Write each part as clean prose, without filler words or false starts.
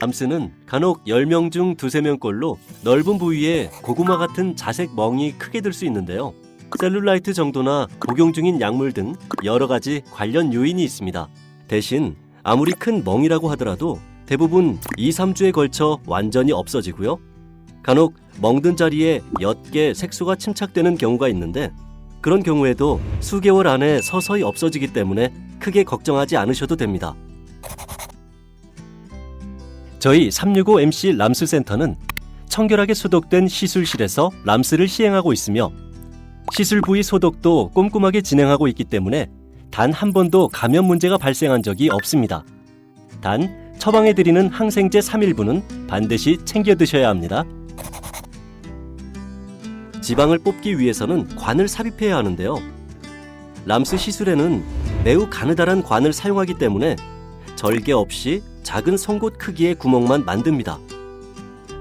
람스는 간혹 10명 중 2~3명꼴로 넓은 부위에 고구마 같은 자색 멍이 크게 들 수 있는데요. 셀룰라이트 정도나 복용 중인 약물 등 여러 가지 관련 요인이 있습니다. 대신 아무리 큰 멍이라고 하더라도 대부분 2~3주에 걸쳐 완전히 없어지고요. 간혹 멍든 자리에 옅게 색소가 침착되는 경우가 있는데 그런 경우에도 수개월 안에 서서히 없어지기 때문에 크게 걱정하지 않으셔도 됩니다. 저희 365MC 람스 센터는 청결하게 소독된 시술실에서 람스를 시행하고 있으며 시술 부위 소독도 꼼꼼하게 진행하고 있기 때문에 단 한 번도 감염 문제가 발생한 적이 없습니다. 단 처방해드리는 항생제 3일분은 반드시 챙겨 드셔야 합니다. 지방을 뽑기 위해서는 관을 삽입해야 하는데요. 람스 시술에는 매우 가느다란 관을 사용하기 때문에 절개 없이 작은 송곳 크기의 구멍만 만듭니다.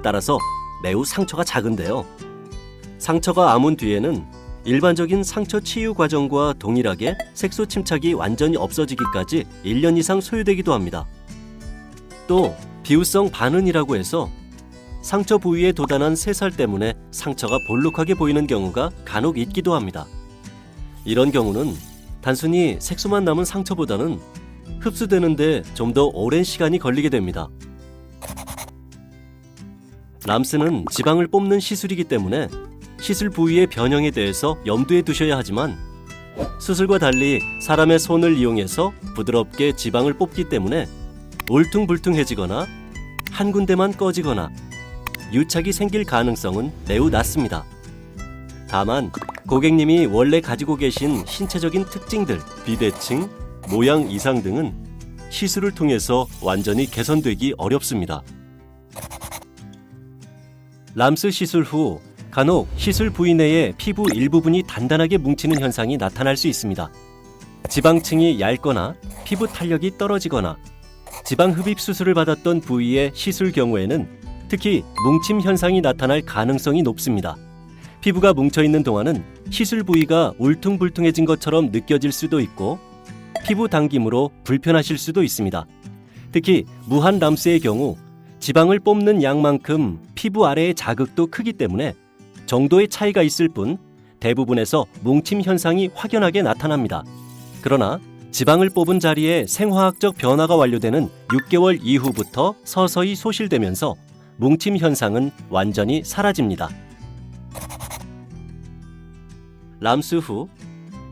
따라서 매우 상처가 작은데요. 상처가 아문 뒤에는 일반적인 상처 치유 과정과 동일하게 색소 침착이 완전히 없어지기까지 1년 이상 소요되기도 합니다. 또 비후성 반응이라고 해서 상처 부위에 도단한 새살 때문에 상처가 볼록하게 보이는 경우가 간혹 있기도 합니다. 이런 경우는 단순히 색소만 남은 상처보다는 흡수되는데 좀 더 오랜 시간이 걸리게 됩니다. 람스는 지방을 뽑는 시술이기 때문에 시술 부위의 변형에 대해서 염두에 두셔야 하지만 수술과 달리 사람의 손을 이용해서 부드럽게 지방을 뽑기 때문에 울퉁불퉁해지거나 한 군데만 꺼지거나 유착이 생길 가능성은 매우 낮습니다. 다만 고객님이 원래 가지고 계신 신체적인 특징들, 비대칭, 모양 이상 등은 시술을 통해서 완전히 개선되기 어렵습니다. 람스 시술 후 간혹 시술 부위 내의 피부 일부분이 단단하게 뭉치는 현상이 나타날 수 있습니다. 지방층이 얇거나 피부 탄력이 떨어지거나 지방 흡입 수술을 받았던 부위의 시술 경우에는 특히 뭉침 현상이 나타날 가능성이 높습니다. 피부가 뭉쳐있는 동안은 시술 부위가 울퉁불퉁해진 것처럼 느껴질 수도 있고 피부 당김으로 불편하실 수도 있습니다. 특히 무한 람스의 경우 지방을 뽑는 양만큼 피부 아래의 자극도 크기 때문에 정도의 차이가 있을 뿐 대부분에서 뭉침 현상이 확연하게 나타납니다. 그러나 지방을 뽑은 자리에 생화학적 변화가 완료되는 6개월 이후부터 서서히 소실되면서 뭉침 현상은 완전히 사라집니다. 람스 후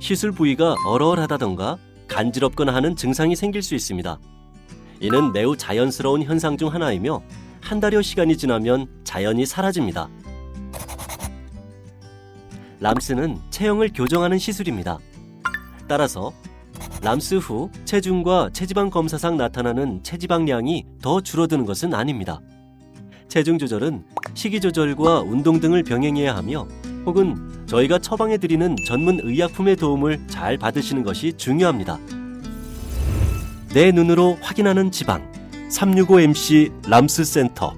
시술 부위가 얼얼하다던가 간지럽거나 하는 증상이 생길 수 있습니다. 이는 매우 자연스러운 현상 중 하나이며 한 달여 시간이 지나면 자연히 사라집니다. 람스는 체형을 교정하는 시술입니다. 따라서 람스 후 체중과 체지방 검사상 나타나는 체지방량이 더 줄어드는 것은 아닙니다. 체중 조절은 식이 조절과 운동 등을 병행해야 하며 혹은 저희가 처방해드리는 전문 의약품의 도움을 잘 받으시는 것이 중요합니다. 내 눈으로 확인하는 지방 365MC 람스 센터